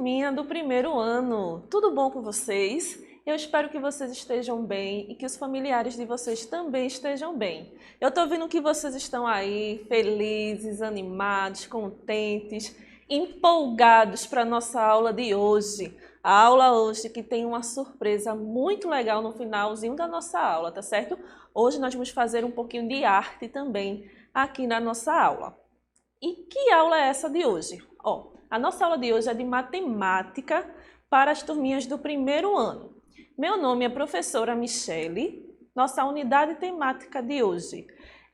turminha do primeiro ano! Tudo bom com vocês? Eu espero que vocês estejam bem e que os familiares de vocês também estejam bem. Eu tô vendo que vocês estão aí felizes, animados, contentes, empolgados para a nossa aula de hoje. A aula hoje que tem uma surpresa muito legal no finalzinho da nossa aula, tá certo? Hoje nós vamos fazer um pouquinho de arte também aqui na nossa aula. E que aula é essa de hoje? A nossa aula de hoje é de matemática para as turminhas do primeiro ano. Meu nome é professora Michele. Nossa unidade temática de hoje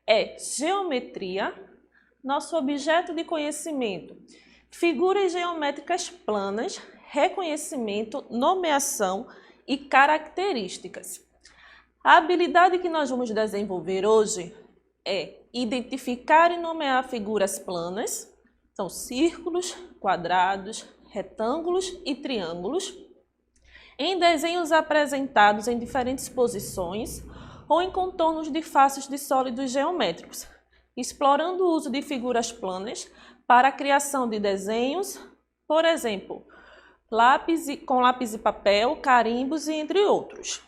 é geometria. Nosso objeto de conhecimento, figuras geométricas planas, reconhecimento, nomeação e características. A habilidade que nós vamos desenvolver hoje é identificar e nomear figuras planas, são círculos, quadrados, retângulos e triângulos, em desenhos apresentados em diferentes posições ou em contornos de faces de sólidos geométricos, explorando o uso de figuras planas para a criação de desenhos, por exemplo, com lápis e papel, carimbos e entre outros.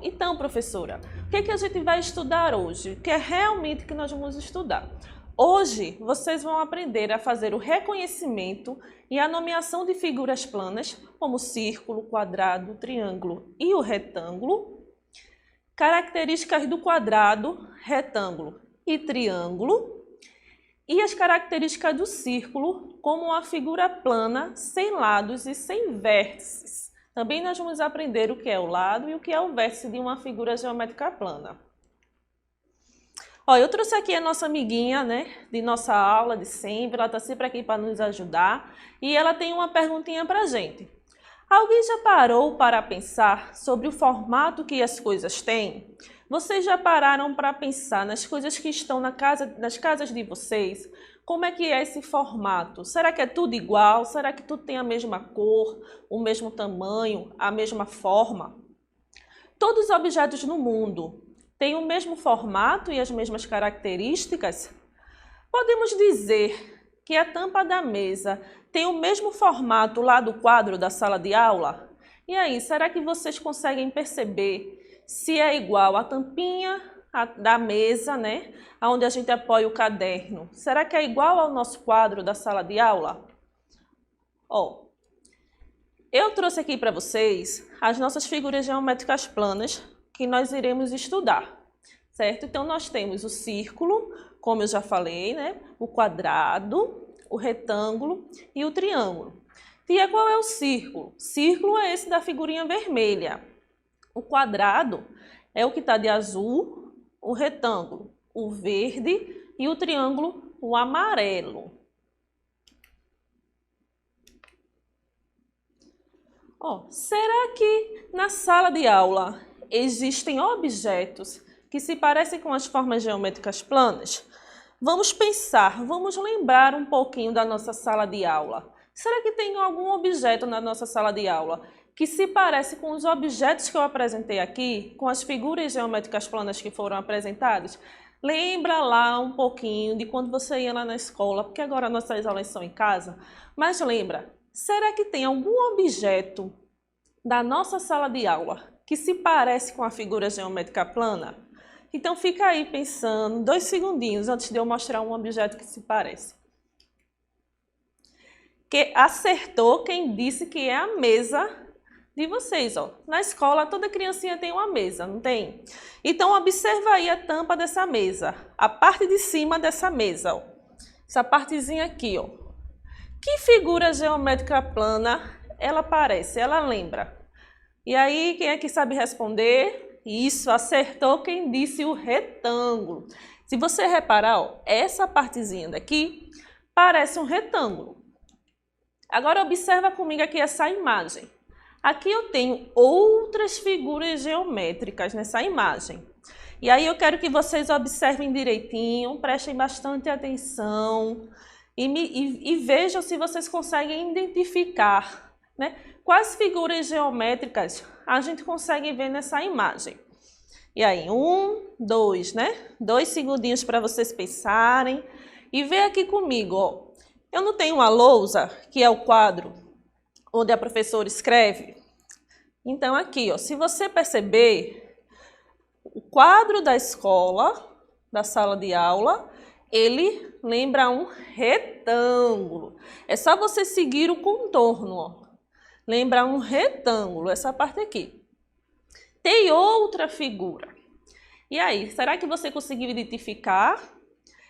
Então, professora, o que a gente vai estudar hoje? O que é realmente que nós vamos estudar? Hoje, vocês vão aprender a fazer o reconhecimento e a nomeação de figuras planas, como círculo, quadrado, triângulo e o retângulo, características do quadrado, retângulo e triângulo, e as características do círculo, como uma figura plana, sem lados e sem vértices. Também nós vamos aprender o que é o lado e o que é o vértice de uma figura geométrica plana. Eu trouxe aqui a nossa amiguinha, de nossa aula de sempre, ela está sempre aqui para nos ajudar e ela tem uma perguntinha para a gente. Alguém já parou para pensar sobre o formato que as coisas têm? Vocês já pararam para pensar nas coisas que estão nas casas de vocês? Como é que é esse formato? Será que é tudo igual? Será que tudo tem a mesma cor, o mesmo tamanho, a mesma forma? Todos os objetos no mundo têm o mesmo formato e as mesmas características? Podemos dizer que a tampa da mesa tem o mesmo formato lá do quadro da sala de aula? E aí, será que vocês conseguem perceber se é igual a tampinha da mesa, onde a gente apoia o caderno? Será que é igual ao nosso quadro da sala de aula? Eu trouxe aqui para vocês as nossas figuras geométricas planas que nós iremos estudar, certo? Então, nós temos o círculo, como eu já falei, o quadrado, o retângulo e o triângulo. Tia, qual é o círculo? Círculo é esse da figurinha vermelha. O quadrado é o que está de azul, o retângulo, o verde e o triângulo, o amarelo. Será que na sala de aula existem objetos que se parecem com as formas geométricas planas? Vamos pensar, vamos lembrar um pouquinho da nossa sala de aula. Será que tem algum objeto na nossa sala de aula que se parece com os objetos que eu apresentei aqui, com as figuras geométricas planas que foram apresentadas? Lembra lá um pouquinho de quando você ia lá na escola, porque agora nossas aulas são em casa, mas lembra, será que tem algum objeto da nossa sala de aula que se parece com a figura geométrica plana? Então fica aí pensando 2 segundinhos antes de eu mostrar um objeto que se parece. Que acertou quem disse que é a mesa de vocês, Na escola toda criancinha tem uma mesa, não tem? Então observa aí a tampa dessa mesa, a parte de cima dessa mesa, essa partezinha aqui, Que figura geométrica plana ela parece, ela lembra? E aí, quem é que sabe responder? Isso, acertou quem disse o retângulo. Se você reparar, essa partezinha daqui parece um retângulo. Agora observa comigo aqui essa imagem. Aqui eu tenho outras figuras geométricas nessa imagem. E aí eu quero que vocês observem direitinho, prestem bastante atenção e vejam se vocês conseguem identificar, quais figuras geométricas a gente consegue ver nessa imagem. E aí, 1, 2, 2 segundinhos para vocês pensarem. E vê aqui comigo, Eu não tenho uma lousa, que é o quadro onde a professora escreve? Então, aqui, ó, se você perceber, o quadro da escola, da sala de aula, ele lembra um retângulo. É só você seguir o contorno, ó. Lembra um retângulo, essa parte aqui. Tem outra figura. E aí, será que você conseguiu identificar?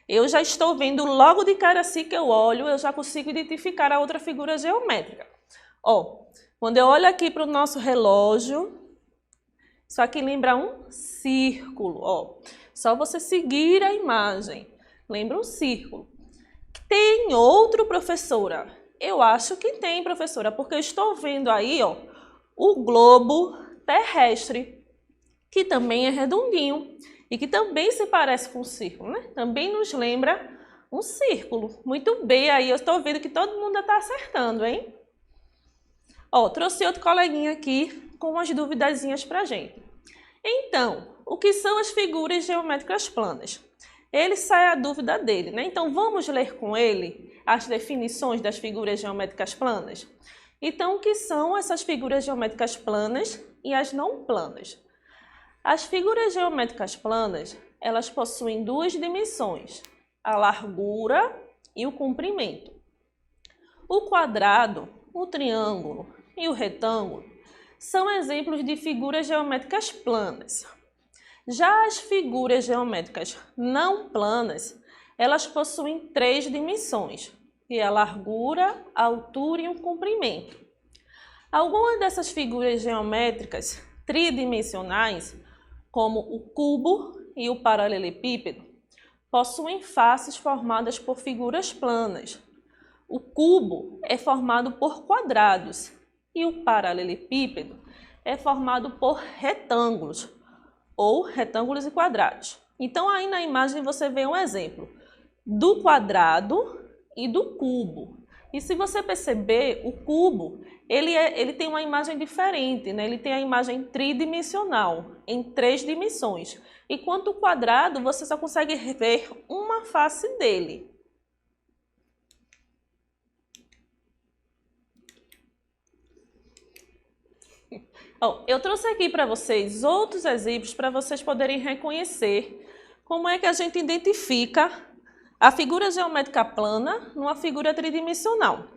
Eu já estou vendo logo de cara assim que eu olho, eu já consigo identificar a outra figura geométrica. Ó, quando eu olho aqui para o nosso relógio, isso aqui lembra um círculo, ó. Só você seguir a imagem. Lembra um círculo. Tem outro, professora? Eu acho que tem, professora, porque eu estou vendo aí, ó, o globo terrestre, que também é redondinho e que também se parece com um círculo, né? Também nos lembra um círculo. Muito bem, aí eu estou vendo que todo mundo está acertando, hein? Ó, trouxe outro coleguinha aqui com umas duvidazinhas pra gente. Então, o que são as figuras geométricas planas? Ele sai a dúvida dele, né? Então, vamos ler com ele as definições das figuras geométricas planas? Então, o que são essas figuras geométricas planas e as não planas? As figuras geométricas planas, elas possuem duas dimensões, a largura e o comprimento. O quadrado, o triângulo e o retângulo são exemplos de figuras geométricas planas. Já as figuras geométricas não planas, elas possuem três dimensões, que é a largura, a altura e o comprimento. Algumas dessas figuras geométricas tridimensionais, como o cubo e o paralelepípedo, possuem faces formadas por figuras planas. O cubo é formado por quadrados e o paralelepípedo é formado por retângulos, ou retângulos e quadrados. Então, aí na imagem você vê um exemplo do quadrado e do cubo. E se você perceber, o cubo, ele tem uma imagem diferente, né? Ele tem a imagem tridimensional, em 3 dimensões. Enquanto o quadrado, você só consegue ver uma face dele. Bom, eu trouxe aqui para vocês outros exemplos para vocês poderem reconhecer como é que a gente identifica a figura geométrica plana numa figura tridimensional.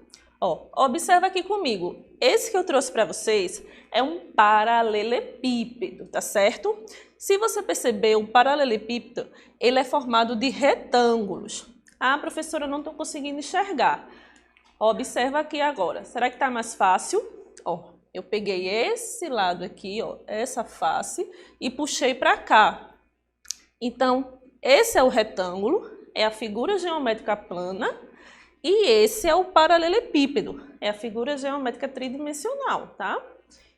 Ó, observa aqui comigo. Esse que eu trouxe para vocês é um paralelepípedo, tá certo? Se você perceber, o paralelepípedo, ele é formado de retângulos. Ah, professora, eu não estou conseguindo enxergar. Observa aqui agora. Será que está mais fácil? Ó. Eu peguei esse lado aqui, ó, essa face, e puxei para cá. Então, esse é o retângulo, é a figura geométrica plana, e esse é o paralelepípedo, é a figura geométrica tridimensional, tá?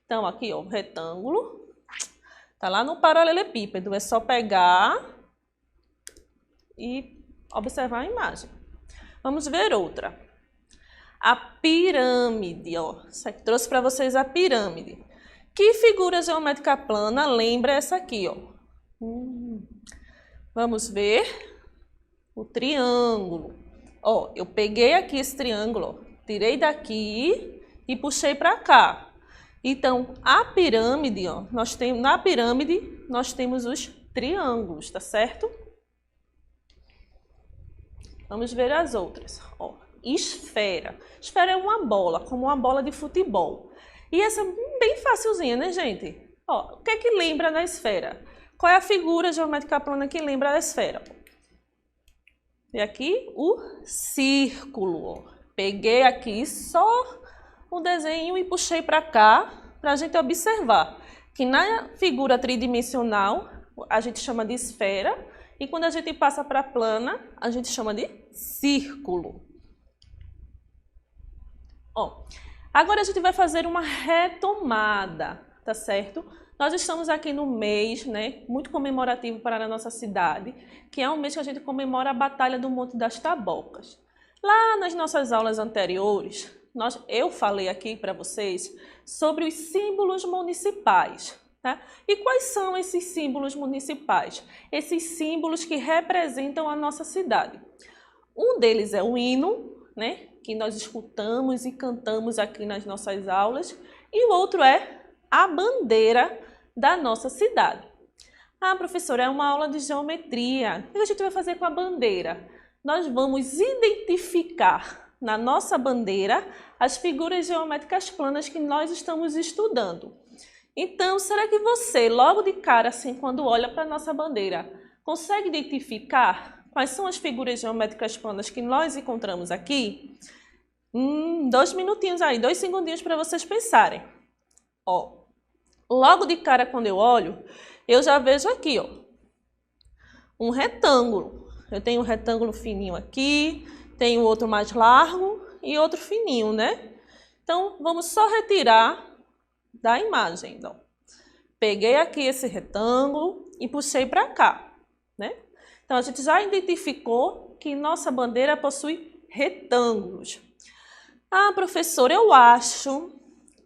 Então, aqui, ó, o retângulo, tá lá no paralelepípedo, é só pegar e observar a imagem. Vamos ver outra. A pirâmide, ó. Trouxe para vocês a pirâmide. Que figura geométrica plana lembra essa aqui, ó? Vamos ver o triângulo. Ó, eu peguei aqui esse triângulo, ó, tirei daqui e puxei para cá. Então, a pirâmide, ó, na pirâmide nós temos os triângulos, tá certo? Vamos ver as outras, ó. Esfera. Esfera é uma bola, como uma bola de futebol. E essa é bem facilzinha, né, gente? Ó, o que é que lembra da esfera? Qual é a figura geométrica plana que lembra da esfera? E aqui o círculo. Ó. Peguei aqui só o desenho e puxei para cá para a gente observar que na figura tridimensional a gente chama de esfera e quando a gente passa para plana a gente chama de círculo. Ó, agora a gente vai fazer uma retomada, tá certo? Nós estamos aqui no mês, né, muito comemorativo para a nossa cidade, que é um mês que a gente comemora a Batalha do Monte das Tabocas. Lá nas nossas aulas anteriores, eu falei aqui para vocês sobre os símbolos municipais, tá? E quais são esses símbolos municipais? Esses símbolos que representam a nossa cidade. Um deles é o hino, né, que nós escutamos e cantamos aqui nas nossas aulas, e o outro é a bandeira da nossa cidade. Ah, professora, é uma aula de geometria. O que a gente vai fazer com a bandeira? Nós vamos identificar na nossa bandeira as figuras geométricas planas que nós estamos estudando. Então, será que você, logo de cara, assim, quando olha para a nossa bandeira, consegue identificar quais são as figuras geométricas planas que nós encontramos aqui? 2 minutinhos aí, 2 segundinhos para vocês pensarem. Ó, logo de cara, quando eu olho, eu já vejo aqui, ó, um retângulo. Eu tenho um retângulo fininho aqui, tenho outro mais largo e outro fininho, né? Então, vamos só retirar da imagem. Então, peguei aqui esse retângulo e puxei para cá, né? Então, a gente já identificou que nossa bandeira possui retângulos. Ah, professora, eu acho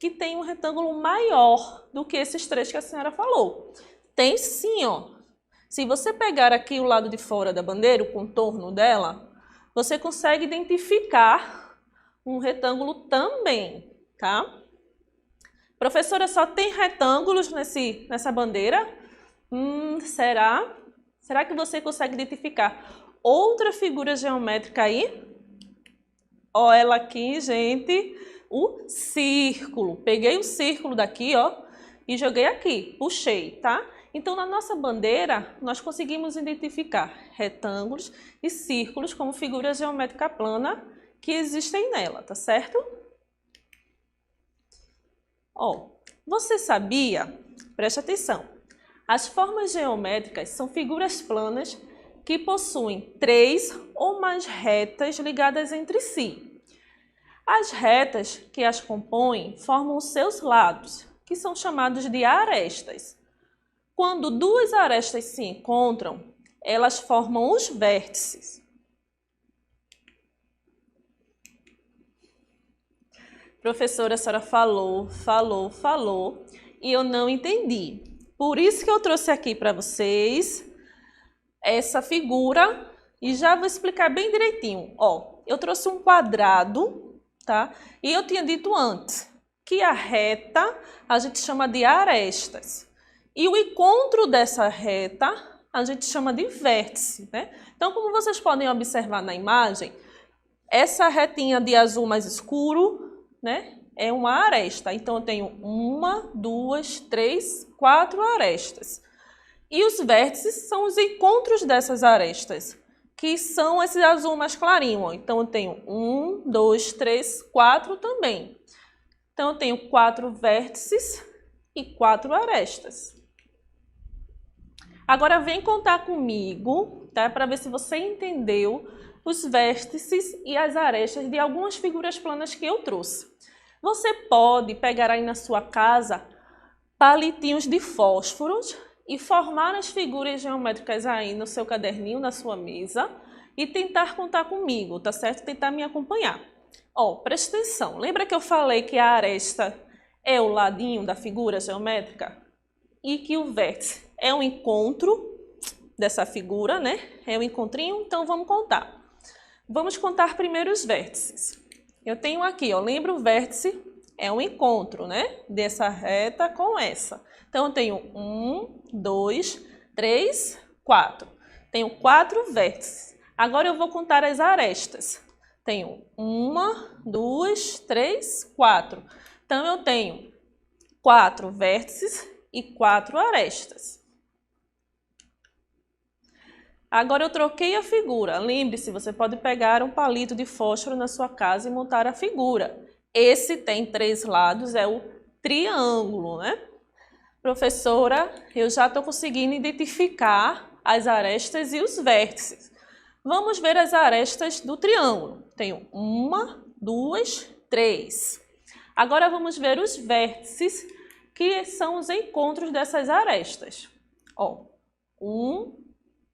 que tem um retângulo maior do que esses 3 que a senhora falou. Tem sim, ó. Se você pegar aqui o lado de fora da bandeira, o contorno dela, você consegue identificar um retângulo também, tá? Professora, só tem retângulos nessa bandeira? Será? Será que você consegue identificar outra figura geométrica aí? Ó, ela aqui, gente, o círculo. Peguei o círculo daqui, ó, e joguei aqui, puxei, tá? Então, na nossa bandeira, nós conseguimos identificar retângulos e círculos como figura geométrica plana que existem nela, tá certo? Ó, você sabia? Preste atenção. As formas geométricas são figuras planas que possuem 3 ou mais retas ligadas entre si. As retas que as compõem formam os seus lados, que são chamados de arestas. Quando 2 arestas se encontram, elas formam os vértices. Professora, a senhora falou e eu não entendi. Por isso que eu trouxe aqui para vocês essa figura e já vou explicar bem direitinho. Ó, eu trouxe um quadrado, tá? E eu tinha dito antes que a reta a gente chama de arestas. E o encontro dessa reta a gente chama de vértice, né? Então, como vocês podem observar na imagem, essa retinha de azul mais escuro, né, é uma aresta. Então, eu tenho 1, 2, 3, 4 arestas. E os vértices são os encontros dessas arestas, que são esse azul mais clarinho. Ó. Então, eu tenho 1, 2, 3, 4 também. Então, eu tenho 4 vértices e 4 arestas. Agora, vem contar comigo, tá? Para ver se você entendeu os vértices e as arestas de algumas figuras planas que eu trouxe. Você pode pegar aí na sua casa palitinhos de fósforos e formar as figuras geométricas aí no seu caderninho, na sua mesa e tentar contar comigo, tá certo? Tentar me acompanhar. Ó, presta atenção. Lembra que eu falei que a aresta é o ladinho da figura geométrica e que o vértice é um encontro dessa figura, né? É um encontrinho, então vamos contar. Vamos contar primeiro os vértices. Eu tenho aqui, ó, lembra o vértice é um encontro, né? Dessa reta com essa. Então, eu tenho 1, 2, 3, 4. Tenho 4 vértices. Agora, eu vou contar as arestas. Tenho 1, 2, 3, 4. Então, eu tenho 4 vértices e 4 arestas. Agora eu troquei a figura. Lembre-se, você pode pegar um palito de fósforo na sua casa e montar a figura. Esse tem 3 lados, é o triângulo, né? Professora, eu já estou conseguindo identificar as arestas e os vértices. Vamos ver as arestas do triângulo. Tenho 1, 2, 3. Agora vamos ver os vértices, que são os encontros dessas arestas. Ó, 1,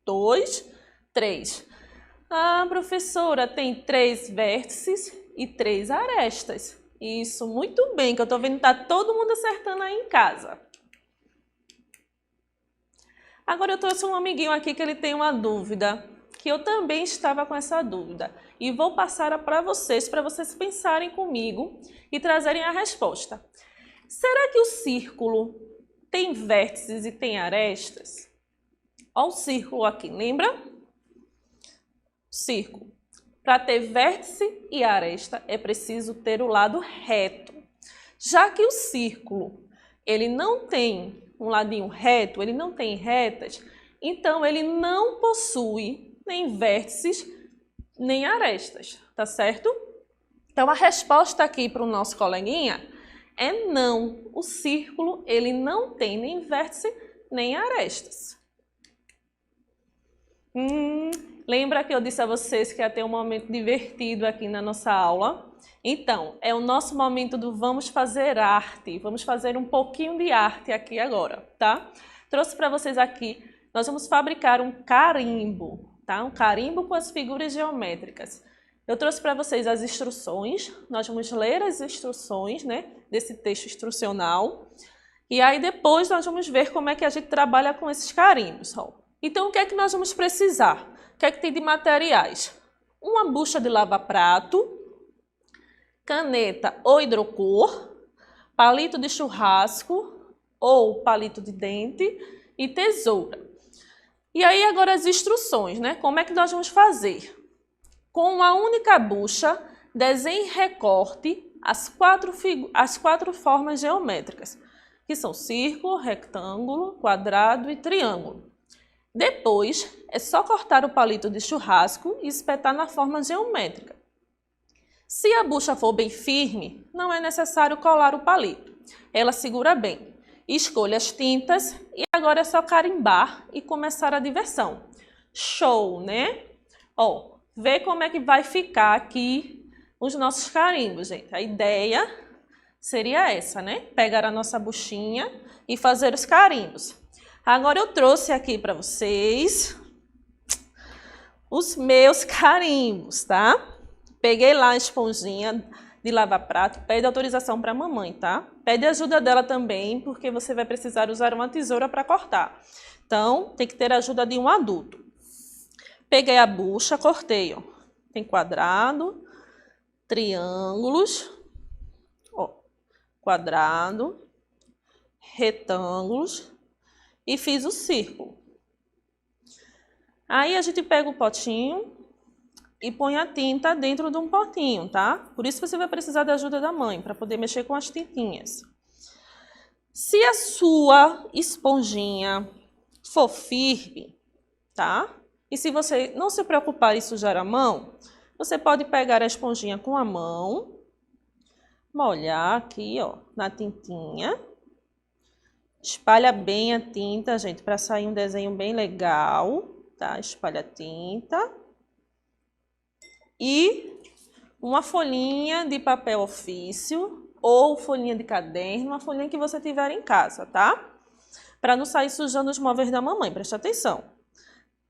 2, 3. Ah, professora, tem 3 vértices e 3 arestas. Isso, muito bem, que eu estou vendo que está todo mundo acertando aí em casa. Agora eu trouxe um amiguinho aqui que ele tem uma dúvida. que eu também estava com essa dúvida e vou passar para vocês pensarem comigo e trazerem a resposta. Será que o círculo tem vértices e tem arestas? Olha o círculo aqui, lembra? Círculo. Para ter vértice e aresta é preciso ter o lado reto. Já que o círculo ele não tem um ladinho reto, ele não tem retas, então ele não possui nem vértices nem arestas, tá certo? Então a resposta aqui para o nosso coleguinha é não. O círculo ele não tem nem vértice nem arestas. Lembra que eu disse a vocês que ia ter um momento divertido aqui na nossa aula? Então, é o nosso momento do vamos fazer arte. Vamos fazer um pouquinho de arte aqui agora, tá? Trouxe para vocês aqui, nós vamos fabricar um carimbo, tá? Um carimbo com as figuras geométricas. Eu trouxe para vocês as instruções, nós vamos ler as instruções, né, desse texto instrucional. E aí depois nós vamos ver como é que a gente trabalha com esses carimbos, ó. Então, o que é que nós vamos precisar? O que é que tem de materiais? Uma bucha de lava-prato, caneta ou hidrocor, palito de churrasco ou palito de dente e tesoura. E aí agora as instruções, né? Como é que nós vamos fazer? Com uma única bucha, desenhe e recorte as quatro formas geométricas, que são círculo, retângulo, quadrado e triângulo. Depois, é só cortar o palito de churrasco e espetar na forma geométrica. Se a bucha for bem firme, não é necessário colar o palito. Ela segura bem. Escolha as tintas e agora é só carimbar e começar a diversão. Show, né? Ó, vê como é que vai ficar aqui os nossos carimbos, gente. A ideia seria essa, né? Pegar a nossa buchinha e fazer os carimbos. Agora eu trouxe aqui para vocês os meus carimbos, tá? Peguei lá a esponjinha de lavar prato, pede autorização para a mamãe, tá? Pede ajuda dela também, porque você vai precisar usar uma tesoura para cortar. Então, tem que ter a ajuda de um adulto. Peguei a bucha, cortei, ó. Tem quadrado, triângulos, ó, quadrado, retângulos e fiz o círculo. Aí a gente pega o potinho e põe a tinta dentro de um potinho, tá? Por isso você vai precisar da ajuda da mãe, para poder mexer com as tintinhas. Se a sua esponjinha for firme, tá? E se você não se preocupar em sujar a mão, você pode pegar a esponjinha com a mão, molhar aqui, ó, na tintinha. Espalha bem a tinta, gente, para sair um desenho bem legal, tá? Espalha a tinta. E uma folhinha de papel ofício ou folhinha de caderno, uma folhinha que você tiver em casa, tá? Para não sair sujando os móveis da mamãe, preste atenção.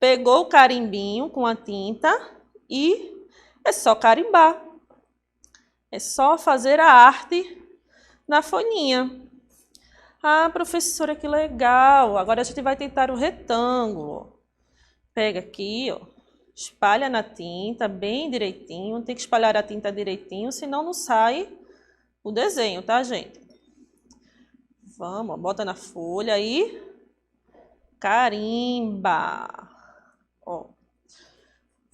Pegou o carimbinho com a tinta e é só carimbar. É só fazer a arte na folhinha. Ah, professora, que legal! Agora a gente vai tentar o retângulo. Pega aqui, ó. Espalha na tinta bem direitinho. Tem que espalhar a tinta direitinho, senão não sai o desenho, tá, gente? Vamos, ó, bota na folha aí. Carimba. Ó.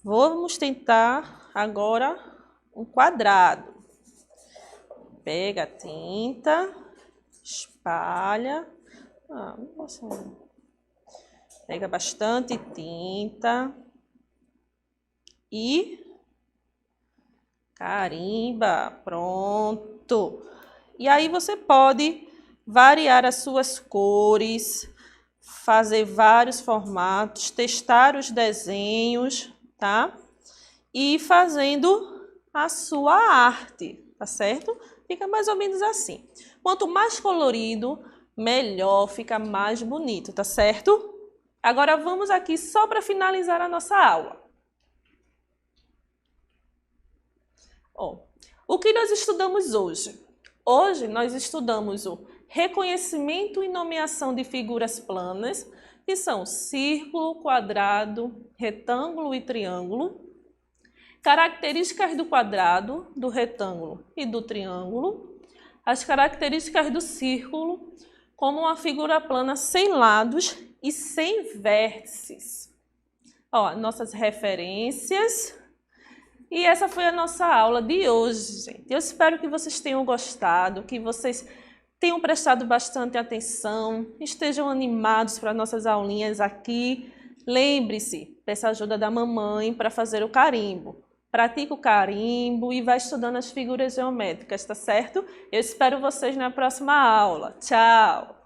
Vamos tentar agora um quadrado. Pega a tinta, espalha. Pega bastante tinta. E carimba, pronto. E aí você pode variar as suas cores, fazer vários formatos, testar os desenhos, tá? E ir fazendo a sua arte, tá certo? Fica mais ou menos assim. Quanto mais colorido, melhor, fica mais bonito, tá certo? Agora vamos aqui só para finalizar a nossa aula. Ó, o que nós estudamos hoje? Hoje nós estudamos o reconhecimento e nomeação de figuras planas, que são círculo, quadrado, retângulo e triângulo. Características do quadrado, do retângulo e do triângulo. As características do círculo, como uma figura plana sem lados e sem vértices. Ó, nossas referências. E essa foi a nossa aula de hoje, gente. Eu espero que vocês tenham gostado, que vocês tenham prestado bastante atenção, estejam animados para nossas aulinhas aqui. Lembre-se, peça ajuda da mamãe para fazer o carimbo. Pratica o carimbo e vai estudando as figuras geométricas, tá certo? Eu espero vocês na próxima aula. Tchau!